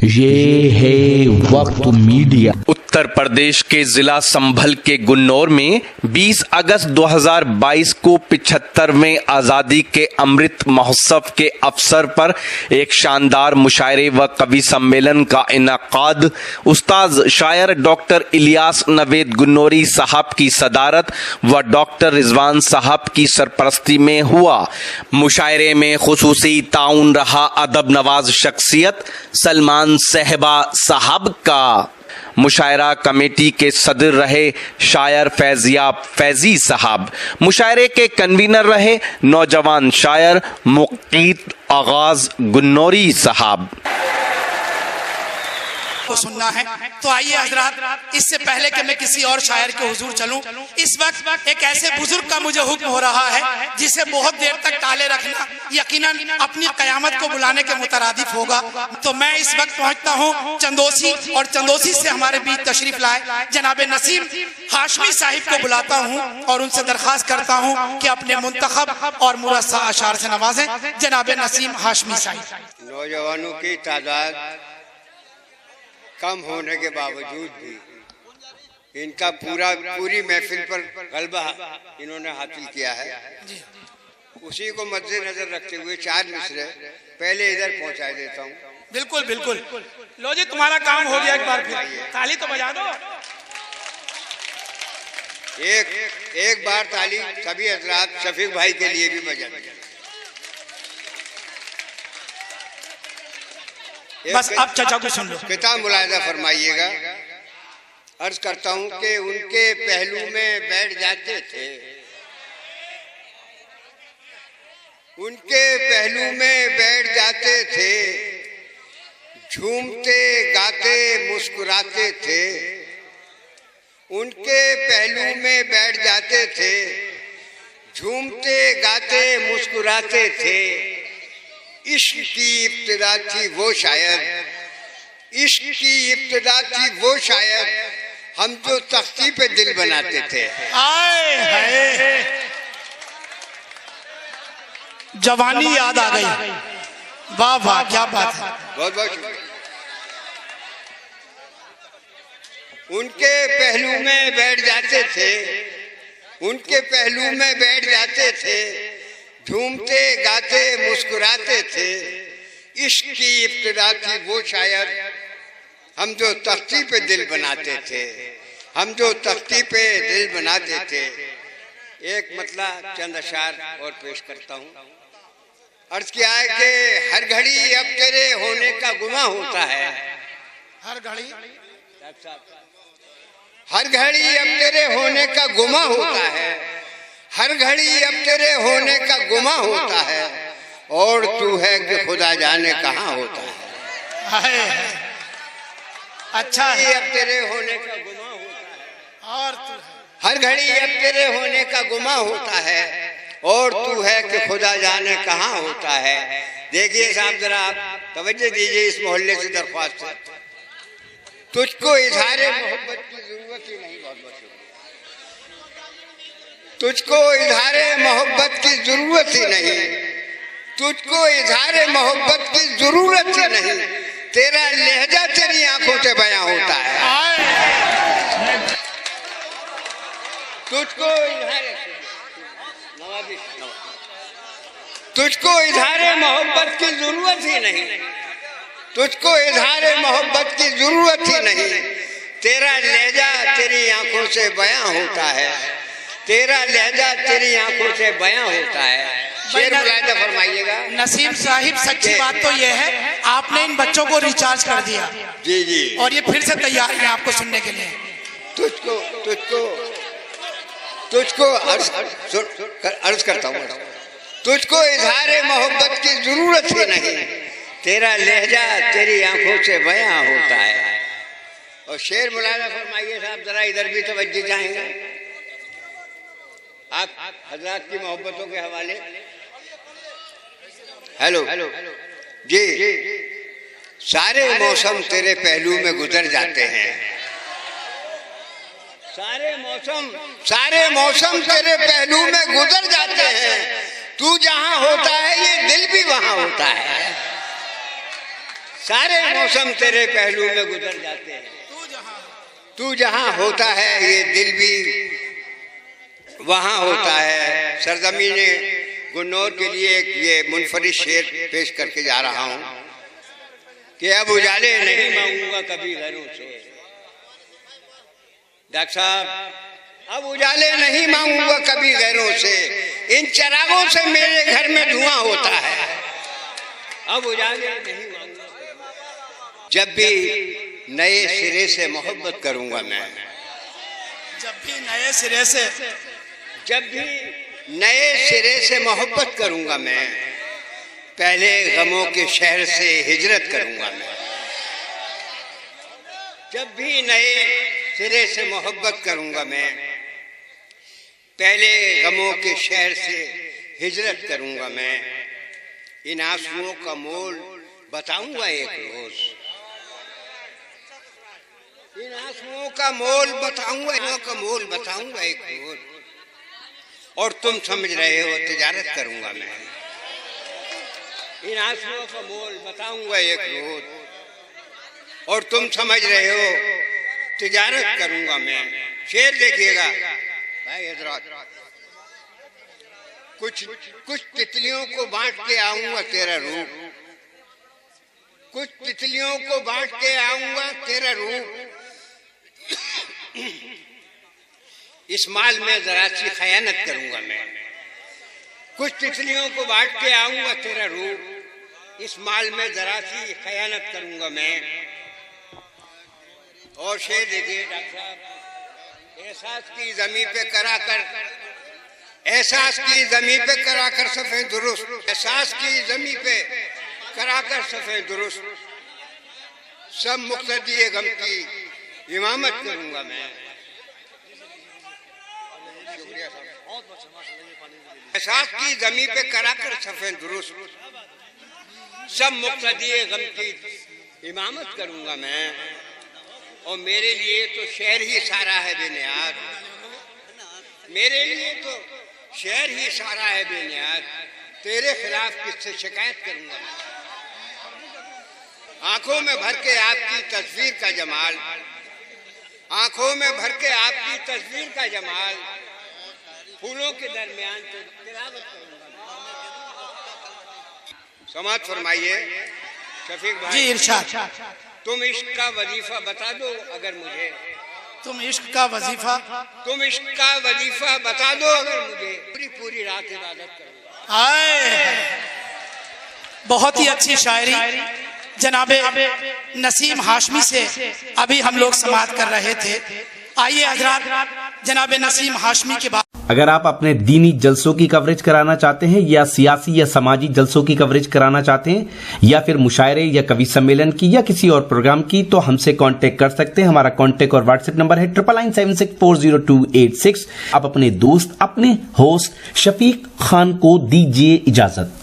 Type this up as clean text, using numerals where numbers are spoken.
ये है वक्त मीडिया। उत्तर प्रदेश के जिला संभल के गुन्नौर में 20 अगस्त 2022 को 75वें आजादी के अमृत महोत्सव के अवसर पर एक शानदार मुशायरे व कवि सम्मेलन का इनाकाद उस्ताद शायर डॉक्टर इलियास नवेद गुन्नौरी साहब की सदारत व डॉक्टर रिजवान साहब की सरपरस्ती में हुआ। मुशायरे में खुसूसी ताउन रहा अदब नवाज शख्सियत सलमान सहबा साहब का। मुशायरा कमेटी के सदर रहे शायर फैजियाब फैजी साहब। मुशायरे के कन्वीनर रहे नौजवान शायर मुकीत आगाज गुन्नौरी साहब। को सुनना है तो आइए हजरात, इससे पहले कि मैं किसी और शायर के हुजूर चलूं, इस वक्त एक ऐसे बुजुर्ग का मुझे हुक्म हो रहा है जिसे बहुत देर तक टाले रखना यकीनन अपनी कयामत को बुलाने के मुतरादिफ होगा। तो मैं इस वक्त पहुंचता हूं चंदोसी और चंदोसी से हमारे बीच तशरीफ लाए जनाब नसीम हाशमी साहिब को बुलाता हूं और उनसे दरखास्त करता हूं कि अपने मुंतखब और मुरस्सा अशार से नवाजें जनाब नसीम हाशमी साहिब। नौजवानों की तादाद कम होने के बावजूद भी इनका पूरी महफिल पर गलबा इन्होंने हासिल किया है। उसी को मद्देनजर रखते हुए 4 मिसरे पहले इधर पहुंचा देता हूँ। बिल्कुल बिल्कुल, लो जी तुम्हारा काम हो गया, एक बार फिर ताली तो बजा दो। एक बार ताली सभी हजरात शफीक भाई के लिए भी बजा दें। बस अब चाचा को सुन लो। किताब मुलाहिजा फरमाइएगा। अर्ज करता हूं कि उनके पहलू में बैठ जाते थे, उनके पहलू में बैठ जाते थे, झूमते गाते मुस्कुराते थे। उनके पहलू में बैठ जाते थे, झूमते गाते मुस्कुराते थे। इश्क की इब्तिदा थी वो शायर, इश्क की इब्तिदा थी वो शायर, हम जो तख्ती पे दिल बनाते थे। आए हाय, जवानी याद आ गई। वाह वाह, क्या बात है। बहुत बहुत शुक्रिया। उनके पहलू में बैठ जाते थे, उनके पहलू में बैठ जाते थे, झूमते गाते मुस्कुराते थे। इश्क की इब्तिदा थी वो शायर, हम जो तख्ती पे दिल बनाते थे, हम जो तख्ती पे दिल बनाते थे। एक मतलब चंद अशार और पेश करता हूँ। अर्ज किया है कि हर घड़ी अब तेरे होने का गुमा होता है। हर घड़ी हर घड़ी अब तेरे होने का गुमा होता है, हर घड़ी अब तेरे होने का गुमा होता है। और तू है कि खुदा जाने कहाँ होता है। अच्छा है। अब तेरे होने का गुमा होता है, और तू है। हर घड़ी अब तेरे होने का गुमा होता है। और तू है कि खुदा जाने कहाँ होता है। देखिए साहब, जरा आप तवज्जो दीजिए इस मोहल्ले से दरख्वास्त है। तुझको इजहारे मोहब्बत की जरूरत ही नहीं। बहुत बहुत शुक्रिया। तुझको इजहारे मोहब्बत की जरूरत ही नहीं, तुझको इजहारे मोहब्बत की जरूरत ही नहीं। तेरा लहजा तेरी आंखों से बयां होता है। तुझको इजहारे मोहब्बत की जरूरत ही नहीं, तुझको इजहारे मोहब्बत की जरूरत ही नहीं। तेरा लहजा तेरी आंखों से बयां होता है, तेरा लहजा तेरी आंखों से बयां होता है। शेर मुलाहिजा फरमाइएगा। नसीम साहिब, सच्ची बात तो यह है आपने इन बच्चों को रिचार्ज कर दिया। जी जी। और ये फिर से तैयार है आपको सुनने के लिए। तुझको तुझको तुझको अर्ज करता हूँ। तुझको इजहारे मोहब्बत की जरूरत ही नहीं, तेरा लहजा तेरी आंखों से बयां होता है। और शेर मुलाहिजा फरमाइए साहब, जरा इधर भी तवज्जो चाहेंगे आप हजरात की मोहब्बतों के हवाले। हेलो जी। सारे मौसम तेरे पहलू में गुजर जाते हैं, सारे मौसम तेरे पहलू में गुजर जाते हैं। तू जहां होता है ये दिल भी वहां होता है। सारे मौसम तेरे पहलू में गुजर जाते हैं। तू जहां होता है ये दिल भी वहां होता है। सरजमीने गुन्नौर के लिए एक ये मुनफरिद शेर पेश करके जा रहा हूं कि अब उजाले नहीं मांगूंगा कभी घरों से। डॉक्टर साहब, अब उजाले नहीं मांगूंगा कभी घरों से, इन चिरागों से मेरे घर में धुआं होता है। अब उजाले नहीं मांगूंगा। जब भी नए सिरे से मोहब्बत करूंगा मैं, जब भी नए सिरे से मोहब्बत करूंगा मैं, पहले गमों के शहर से हिजरत करूंगा मैं। जब भी नए सिरे से मोहब्बत करूंगा मैं, पहले गमों के शहर से हिजरत करूंगा मैं। इन आंसुओं का मोल बताऊंगा एक रोज, इन आंसुओं का मोल बताऊंगा एक रोज। और तुम समझ रहे हो तिजारत करूंगा मैं। इन आंसुओं का मोल बताऊंगा एक रोज, और तुम समझ रहे हो तिजारत करूंगा मैं। शेर देखिएगा भाई हजरात, कुछ तितलियों को बांट के आऊंगा तेरा रूप, कुछ तितलियों को बांट के आऊंगा तेरा रूप। इस माल में जरा सी खयानत करूंगा मैं। कुछ तितलियों को बांट के आऊंगा तेरा रूप, इस माल में जरा सी खयानत करूंगा मैं। और शेर देखिए डॉक्टर साहब, एहसास की जमीन पे कराकर, एहसास की जमीन पे कराकर सफे दुरुस्त, एहसास की जमीन पे कराकर सफे दुरुस्त, सब मुक्तदी गम की इमामत करूंगा मैं। एहसास की जमीन पे कराकर सफे दुरुस्त, सब मुक्तदी गम की इमामत करूंगा मैं। और मेरे लिए तो शहर ही सारा है बेनियाज, मेरे लिए तो शहर ही सारा है बेनियाज। तेरे खिलाफ किससे शिकायत करूंगा? आंखों में भर के आपकी तस्वीर का जमाल, आंखों में भर के आपकी तस्वीर का जमाल, फूलों के दरमियान तो तिलावत करूंगा। समाअत फरमाइए शफीक भाई। जी इरशाद। तुम इश्क का वजीफा बता दो अगर मुझे, तुम इश्क का वजीफा बता दो अगर मुझे, पूरी रात इबादत करूंगा। बहुत ही अच्छी शायरी जनाबे नसीम हाशमी से अभी हम लोग समाअत कर रहे थे। आइए हजरात जनाबे नसीम हाशमी के बाद। अगर आप अपने दीनी जलसों की कवरेज कराना चाहते हैं या सियासी या समाजी जलसों की कवरेज कराना चाहते हैं या फिर मुशायरे या कवि सम्मेलन की या किसी और प्रोग्राम की, तो हमसे कांटेक्ट कर सकते हैं। हमारा कांटेक्ट और व्हाट्सएप नंबर है 9976400286। आप अपने दोस्त, अपने होस्ट शफीक खान को दीजिए इजाजत।